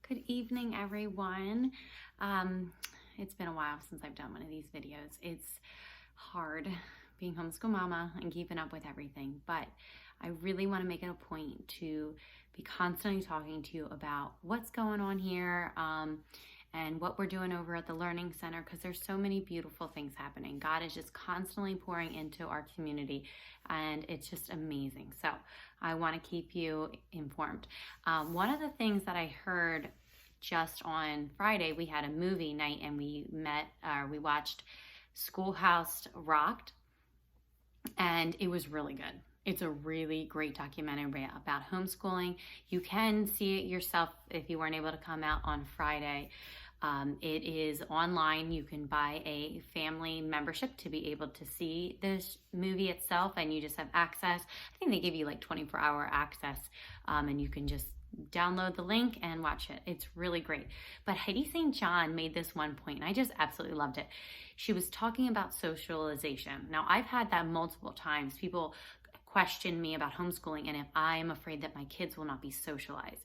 Good evening, everyone. It's been a while since I've done one of these videos. It's hard being homeschool mama and keeping up with everything, but I really want to make it a point to be constantly talking to you about what's going on here and what we're doing over at the Learning Center, because there's so many beautiful things happening. God is just constantly pouring into our community, and it's just amazing. So I want to keep you informed. One of the things that I heard just on Friday, we had a movie night and we watched Schoolhouse Rock, and it was really good. It's a really great documentary about homeschooling. You can see it yourself if you weren't able to come out on Friday. It is online. You can buy a family membership to be able to see this movie itself, and you just have access. I think they give you like 24-hour access, and you can just download the link and watch it. It's really great. But Heidi St. John made this one point, and I just absolutely loved it. She was talking about socialization. Now, I've had that multiple times. People question me about homeschooling and if I'm afraid that my kids will not be socialized.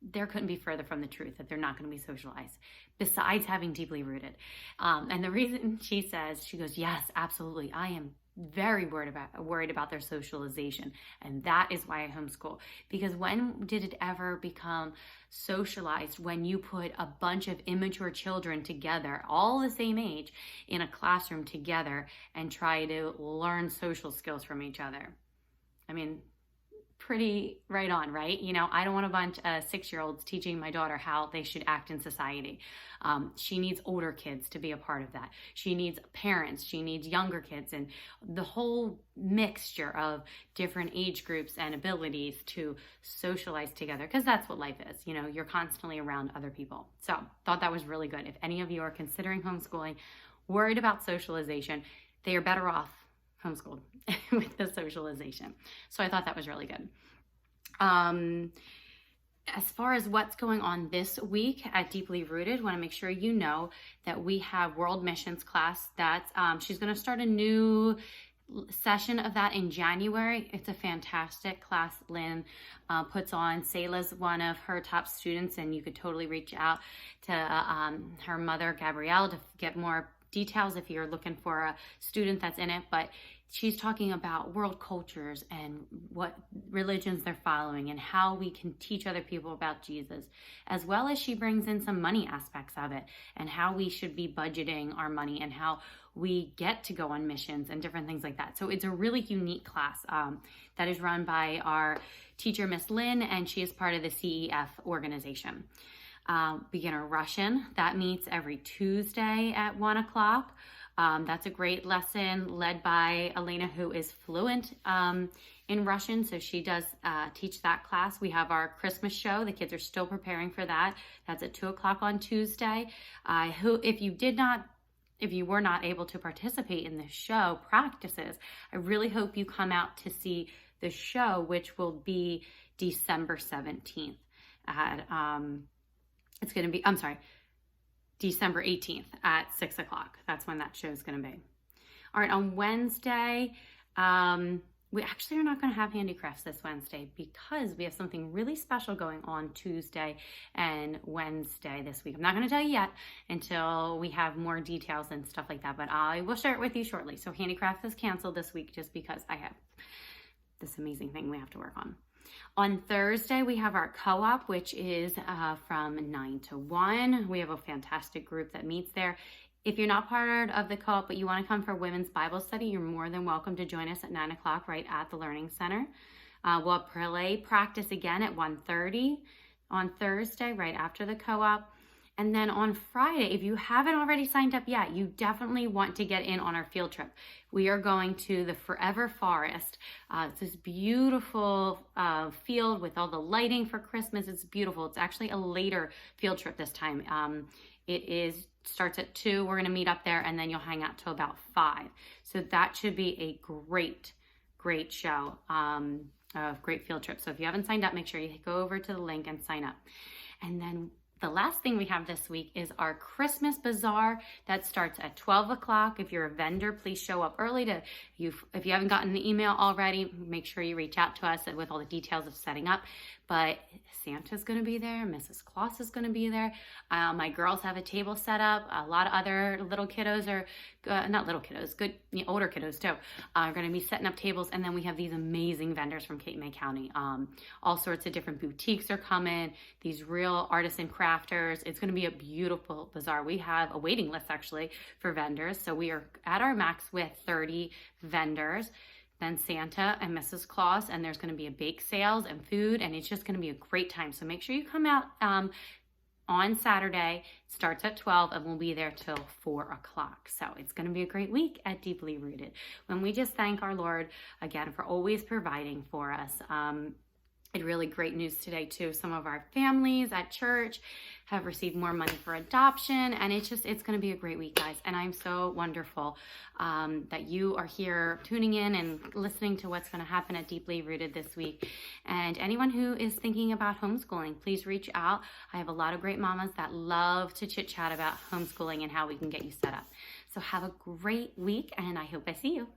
There couldn't be further from the truth that they're not going to be socialized, besides having deeply rooted. And the reason she goes, yes, absolutely. I am very worried about their socialization. And that is why I homeschool. Because when did it ever become socialized when you put a bunch of immature children together, all the same age, in a classroom together and try to learn social skills from each other? I mean, pretty right on, right? You know, I don't want a bunch of 6-year-olds teaching my daughter how they should act in society. She needs older kids to be a part of that. She needs parents, she needs younger kids, and the whole mixture of different age groups and abilities to socialize together, because that's what life is. You know, you're constantly around other people. So thought that was really good. If any of you are considering homeschooling, worried about socialization, they are better off homeschooled with the socialization. So I thought that was really good. As far as what's going on this week at Deeply Rooted, want to make sure you know that we have World Missions class. That's she's going to start a new session of that in January. It's a fantastic class Lynn puts on. Selah's one of her top students, and you could totally reach out to her mother, Gabrielle, to get more details if you're looking for a student that's in it. But she's talking about world cultures and what religions they're following and how we can teach other people about Jesus, as well as she brings in some money aspects of it and how we should be budgeting our money and how we get to go on missions and different things like that. So it's a really unique class that is run by our teacher, Miss Lynn, and she is part of the CEF organization. Beginner Russian, that meets every Tuesday at 1 o'clock. That's a great lesson led by Elena, who is fluent in Russian. So she does teach that class. We have our Christmas show. The kids are still preparing for that. That's at 2 o'clock on Tuesday. If you were not able to participate in the show practices, I really hope you come out to see the show, which will be December 17th at, it's going to be, December 18th at 6 o'clock. That's when that show is going to be. All right, on Wednesday, we actually are not going to have handicrafts this Wednesday because we have something really special going on Tuesday and Wednesday this week. I'm not going to tell you yet until we have more details and stuff like that, but I will share it with you shortly. So handicrafts is canceled this week just because I have this amazing thing we have to work on. On Thursday, we have our co-op, which is from 9 to 1. We have a fantastic group that meets there. If you're not part of the co-op, but you want to come for women's Bible study, you're more than welcome to join us at 9 o'clock right at the Learning Center. We'll play practice again at 1:30 on Thursday, right after the co-op. And then on Friday, if you haven't already signed up yet, you definitely want to get in on our field trip. We are going to the Forever Forest. It's this beautiful field with all the lighting for Christmas. It's beautiful. It's actually a later field trip this time. It starts at 2. We're going to meet up there, and then you'll hang out till about 5. So that should be a great show, great field trip. So if you haven't signed up, make sure you go over to the link and sign up. And then the last thing we have this week is our Christmas Bazaar that starts at 12 o'clock. If you're a vendor, please show up early. If you haven't gotten the email already, make sure you reach out to us with all the details of setting up. but Santa's going to be there. Mrs. Claus is going to be there. My girls have a table set up. A lot of other little kiddos are, not little kiddos, good, older kiddos too, are going to be setting up tables. And then we have these amazing vendors from Cape May County. All sorts of different boutiques are coming, these real artisan crafters. It's going to be a beautiful bazaar. We have a waiting list actually for vendors. So we are at our max with 30 vendors. Then Santa and Mrs. Claus, and there's going to be a bake sales and food, and it's just going to be a great time. So make sure you come out on Saturday. It starts at 12 and we'll be there till 4 o'clock. So it's going to be a great week at Deeply Rooted. When we just thank our Lord again for always providing for us. And really great news today too. Some of our families at church have received more money for adoption, and it's going to be a great week, guys. And I'm so wonderful that you are here tuning in and listening to what's going to happen at Deeply Rooted this week. And anyone who is thinking about homeschooling, please reach out. I have a lot of great mamas that love to chit chat about homeschooling and how we can get you set up. So have a great week, and I hope I see you.